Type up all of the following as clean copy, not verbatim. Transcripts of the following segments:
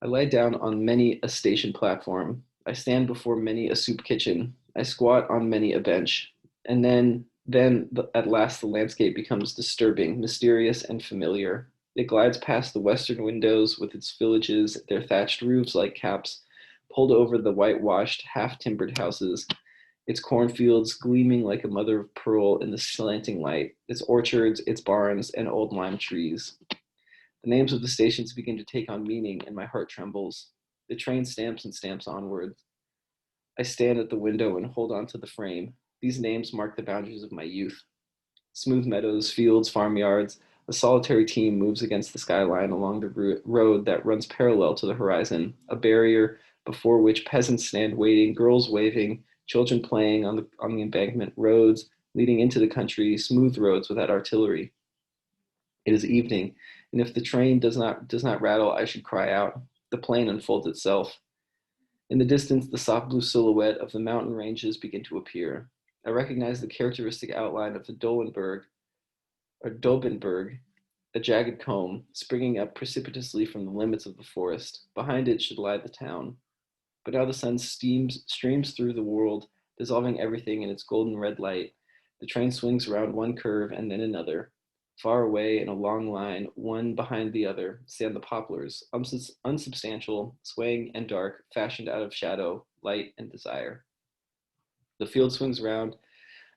I lie down on many a station platform. I stand before many a soup kitchen. I squat on many a bench. And at last, the landscape becomes disturbing, mysterious, and familiar. It glides past the western windows with its villages, their thatched roofs like caps, pulled over the whitewashed, half-timbered houses, its cornfields gleaming like a mother of pearl in the slanting light, its orchards, its barns, and old lime trees. The names of the stations begin to take on meaning, and my heart trembles. The train stamps and stamps onward. I stand at the window and hold on to the frame. These names mark the boundaries of my youth. Smooth meadows, fields, farmyards. A solitary team moves against the skyline along the road that runs parallel to the horizon, a barrier before which peasants stand waiting, girls waving, children playing on the embankment, roads leading into the country, smooth roads without artillery. It is evening, and if the train does not rattle, I should cry out. The plain unfolds itself. In the distance, the soft blue silhouette of the mountain ranges begin to appear. I recognize the characteristic outline of the Dobenberg, a jagged comb, springing up precipitously from the limits of the forest. Behind it should lie the town. But now the sun streams through the world, dissolving everything in its golden red light. The train swings around one curve and then another. Far away in a long line, one behind the other, stand the poplars, unsubstantial, swaying and dark, fashioned out of shadow, light, and desire. The field swings round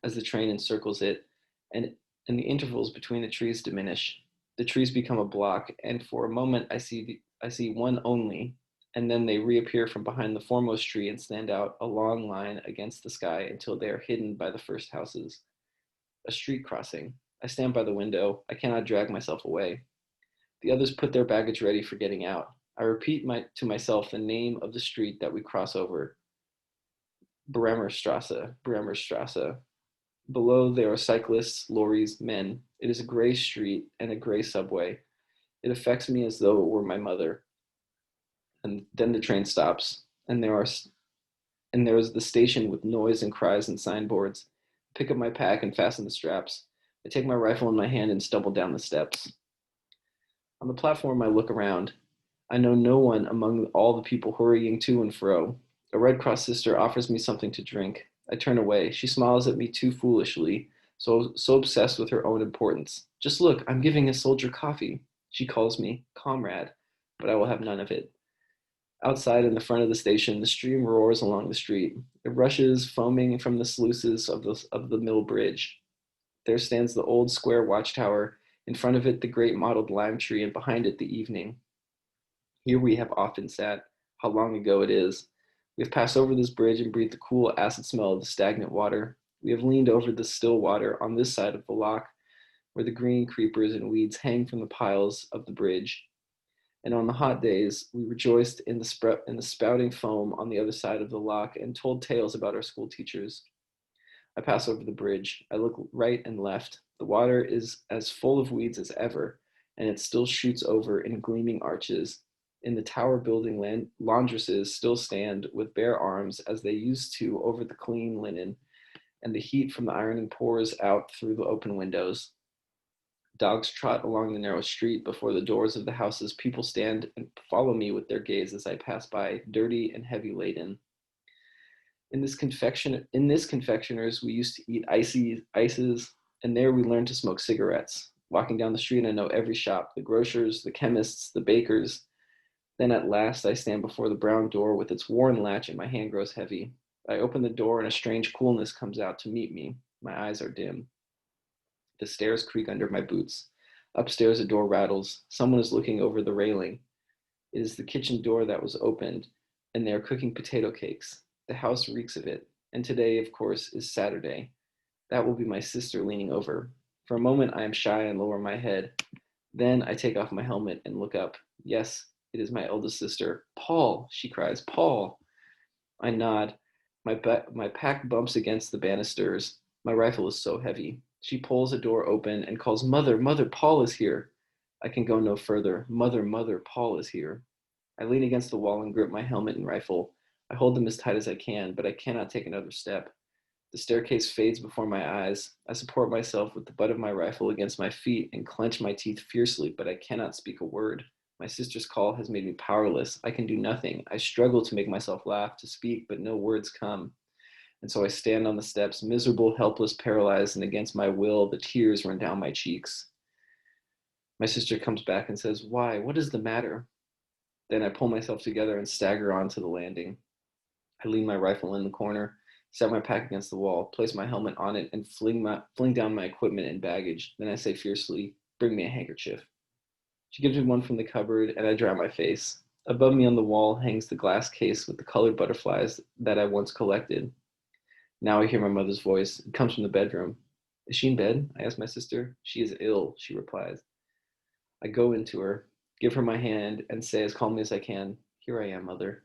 as the train encircles it, and the intervals between the trees diminish. The trees become a block, and for a moment I see one only, and then they reappear from behind the foremost tree and stand out a long line against the sky until they are hidden by the first houses. A street crossing. I stand by the window. I cannot drag myself away. The others put their baggage ready for getting out. I repeat to myself the name of the street that we cross over. Bremerstrasse, Bremerstrasse. Below there are cyclists, lorries, men. It is a gray street and a gray subway. It affects me as though it were my mother. And then the train stops, and there is the station with noise and cries and signboards. I pick up my pack and fasten the straps. I take my rifle in my hand and stumble down the steps. On the platform, I look around. I know no one among all the people hurrying to and fro. A Red Cross sister offers me something to drink. I turn away. She smiles at me too foolishly, so obsessed with her own importance. Just look, I'm giving a soldier coffee. She calls me comrade, but I will have none of it. Outside in the front of the station, the stream roars along the street. It rushes, foaming from the sluices of the mill bridge. There stands the old square watchtower, in front of it the great mottled lime tree, and behind it the evening. Here we have often sat. How long ago it is. We have passed over this bridge and breathed the cool acid smell of the stagnant water. We have leaned over the still water on this side of the lock, where the green creepers and weeds hang from the piles of the bridge. And on the hot days, we rejoiced in the spouting foam on the other side of the lock and told tales about our school teachers. I pass over the bridge. I look right and left. The water is as full of weeds as ever, and it still shoots over in gleaming arches. In the tower building, laundresses still stand with bare arms as they used to over the clean linen, and the heat from the ironing pours out through the open windows. Dogs trot along the narrow street before the doors of the houses. People stand and follow me with their gaze as I pass by, dirty and heavy laden. In this confectioner's, we used to eat ices, and there we learned to smoke cigarettes. Walking down the street, I know every shop, the grocers, the chemists, the bakers. Then at last I stand before the brown door with its worn latch, and my hand grows heavy. I open the door, and a strange coolness comes out to meet me. My eyes are dim. The stairs creak under my boots. Upstairs, a door rattles. Someone is looking over the railing. It is the kitchen door that was opened, and they are cooking potato cakes. The house reeks of it. And today, of course, is Saturday. That will be my sister leaning over. For a moment, I am shy and lower my head. Then I take off my helmet and look up. Yes, it is my eldest sister. Paul, she cries, Paul. I nod. My pack bumps against the banisters. My rifle is so heavy. She pulls a door open and calls, Mother, Mother, Paul is here. I can go no further. Mother, Mother, Paul is here. I lean against the wall and grip my helmet and rifle. I hold them as tight as I can, but I cannot take another step. The staircase fades before my eyes. I support myself with the butt of my rifle against my feet and clench my teeth fiercely, but I cannot speak a word. My sister's call has made me powerless. I can do nothing. I struggle to make myself laugh, to speak, but no words come. And so I stand on the steps, miserable, helpless, paralyzed, and against my will, the tears run down my cheeks. My sister comes back and says, "Why? What is the matter?" Then I pull myself together and stagger onto the landing. I lean my rifle in the corner, set my pack against the wall, place my helmet on it, and fling down my equipment and baggage. Then I say fiercely, "Bring me a handkerchief." She gives me one from the cupboard, and I dry my face. Above me on the wall hangs the glass case with the colored butterflies that I once collected. Now I hear my mother's voice. It comes from the bedroom. "Is she in bed?" I ask my sister. "She is ill," she replies. I go into her, give her my hand, and say as calmly as I can, "Here I am, mother."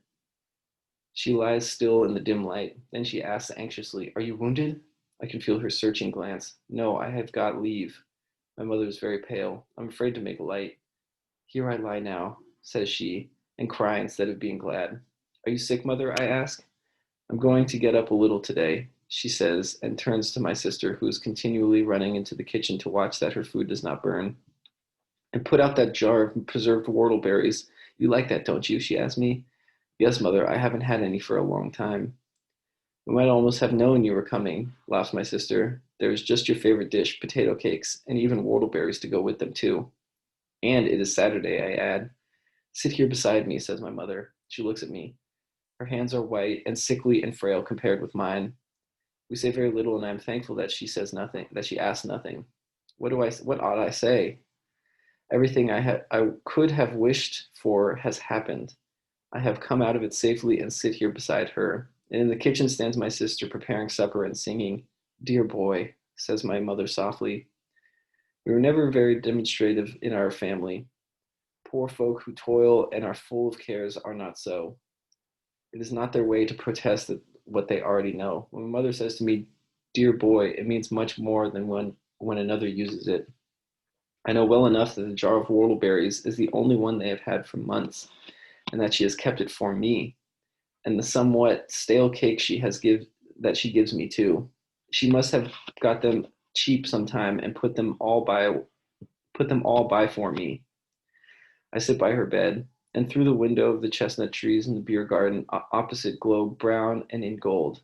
She lies still in the dim light. Then she asks anxiously, "Are you wounded?" I can feel her searching glance. "No, I have got leave." My mother is very pale. I'm afraid to make light. "Here I lie now," says she, and cry instead of being glad. "Are you sick, mother?" I ask. "I'm going to get up a little today," she says, and turns to my sister, who is continually running into the kitchen to watch that her food does not burn. "And put out that jar of preserved whortleberries. You like that, don't you?" she asks me. "Yes, mother, I haven't had any for a long time." "We might almost have known you were coming," laughs my sister. "There is just your favorite dish, potato cakes, and even whortleberries to go with them, too. And it is Saturday," I add. "Sit here beside me," says my mother. She looks at me. Her hands are white and sickly and frail compared with mine. We say very little, and I am thankful that she says nothing, that she asks nothing. What ought I say? Everything I could have wished for has happened. I have come out of it safely and sit here beside her. And in the kitchen stands my sister preparing supper and singing. "Dear boy," says my mother softly. We were never very demonstrative in our family. Poor folk who toil and are full of cares are not so. It is not their way to protest what they already know. When my mother says to me, "Dear boy," it means much more than when another uses it. I know well enough that the jar of whortleberries is the only one they have had for months, and that she has kept it for me, and the somewhat stale cake she gives me too. She must have got them cheap sometime and put them all by for me. I sit by her bed, and through the window of the chestnut trees in the beer garden opposite glow brown and in gold.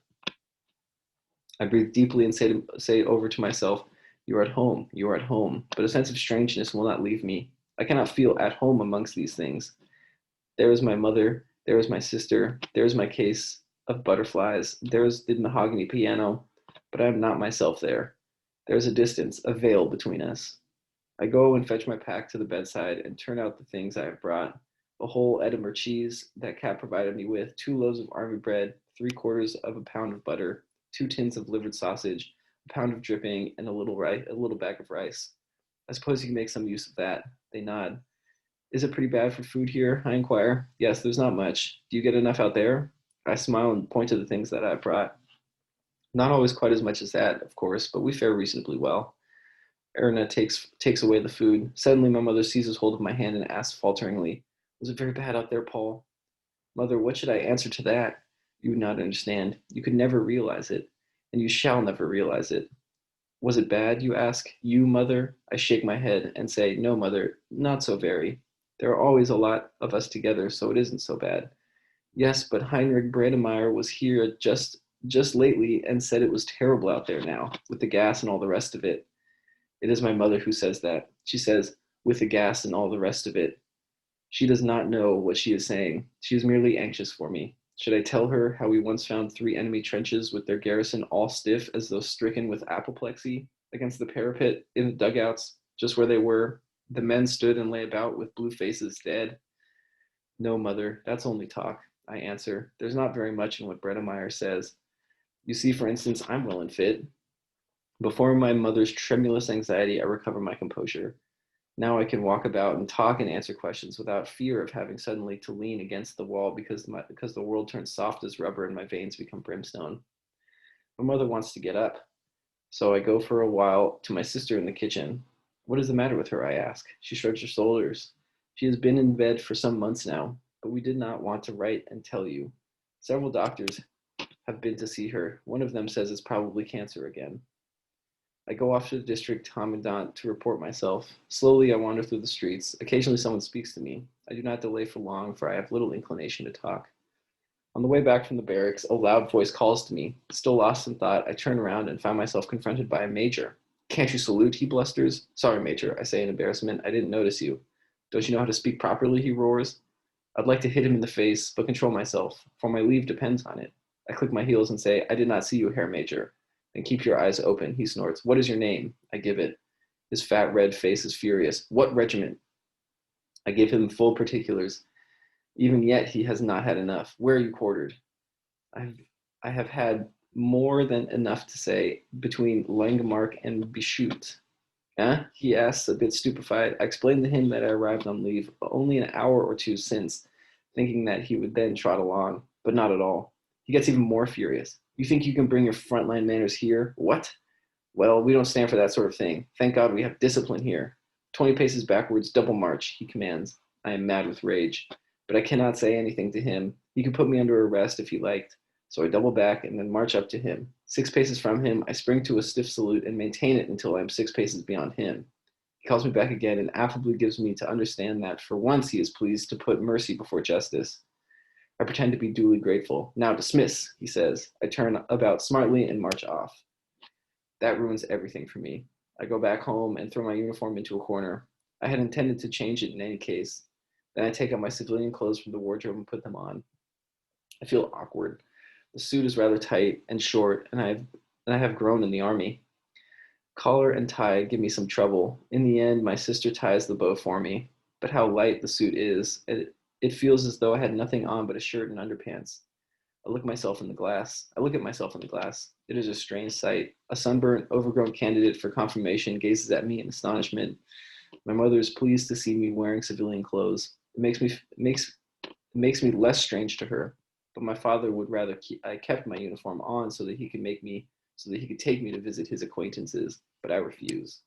I breathe deeply and say over to myself, "You are at home, you are at home." But a sense of strangeness will not leave me. I cannot feel at home amongst these things. There is my mother, there is my sister, there is my case of butterflies, there is the mahogany piano, but I am not myself there. There is a distance, a veil between us. I go and fetch my pack to the bedside and turn out the things I have brought. A whole Edinburgh cheese that Cat provided me with, 2 loaves of army bread, 3/4 of a pound of butter, 2 tins of livered sausage, a pound of dripping, and a little bag of rice. "I suppose you can make some use of that." They nod. "Is it pretty bad for food here?" I inquire. "Yes, there's not much. Do you get enough out there?" I smile and point to the things that I brought. "Not always quite as much as that, of course, but we fare reasonably well." Erna takes away the food. Suddenly, my mother seizes hold of my hand and asks falteringly, "Was it very bad out there, Paul?" Mother, what should I answer to that? You would not understand. You could never realize it, and you shall never realize it. Was it bad, you ask? You, mother? I shake my head and say, "No, mother, not so very. There are always a lot of us together, so it isn't so bad." "Yes, but Heinrich Brademeyer was here just lately and said it was terrible out there now, with the gas and all the rest of it." It is my mother who says that. She says, "with the gas and all the rest of it." She does not know what she is saying. She is merely anxious for me. Should I tell her how we once found 3 enemy trenches with their garrison all stiff as though stricken with apoplexy against the parapet in the dugouts, just where they were? The men stood and lay about with blue faces, dead. "No, mother, that's only talk," I answer. "There's not very much in what Bredemeyer says. You see, for instance, I'm well and fit." Before my mother's tremulous anxiety, I recover my composure. Now I can walk about and talk and answer questions without fear of having suddenly to lean against the wall because the world turns soft as rubber and my veins become brimstone. My mother wants to get up, so I go for a while to my sister in the kitchen. "What is the matter with her?" I ask. She shrugs her shoulders. "She has been in bed for some months now, but we did not want to write and tell you. Several doctors have been to see her. One of them says it's probably cancer again." I go off to the district commandant to report myself. Slowly, I wander through the streets. Occasionally, someone speaks to me. I do not delay for long, for I have little inclination to talk. On the way back from the barracks, a loud voice calls to me. Still lost in thought, I turn around and find myself confronted by a major. Can't you salute? He blusters. Sorry, Major, I say in embarrassment. I didn't notice you. Don't you know how to speak properly? He roars. I'd like to hit him in the face, but control myself, for my leave depends on it. I click my heels and say, I did not see you, Herr Major. Then keep your eyes open, he snorts. What is your name? I give it. His fat red face is furious. What regiment? I give him full particulars. Even yet he has not had enough. Where are you quartered? I've, I have had more than enough to say between Langemarck and Bishut. Eh? He asks, a bit stupefied. I explained to him that I arrived on leave only an hour or two since, thinking that he would then trot along, but not at all. He gets even more furious. You think you can bring your frontline manners here? What? Well, we don't stand for that sort of thing. Thank God we have discipline here. 20 paces backwards, double march, he commands. I am mad with rage, but I cannot say anything to him. He could put me under arrest if he liked. So I double back and then march up to him. 6 paces from him, I spring to a stiff salute and maintain it until I am 6 paces beyond him. He calls me back again and affably gives me to understand that for once he is pleased to put mercy before justice. I pretend to be duly grateful. Now dismiss, he says. I turn about smartly and march off. That ruins everything for me. I go back home and throw my uniform into a corner. I had intended to change it in any case. Then I take out my civilian clothes from the wardrobe and put them on. I feel awkward. The suit is rather tight and short, and I have grown in the army. Collar and tie give me some trouble. In the end, my sister ties the bow for me. But how light the suit is. It feels as though I had nothing on but a shirt and underpants. I look at myself in the glass. It is a strange sight. A sunburnt, overgrown candidate for confirmation gazes at me in astonishment. My mother is pleased to see me wearing civilian clothes. It makes me less strange to her. But my father would rather I kept my uniform on so that he could take me to visit his acquaintances. But I refuse.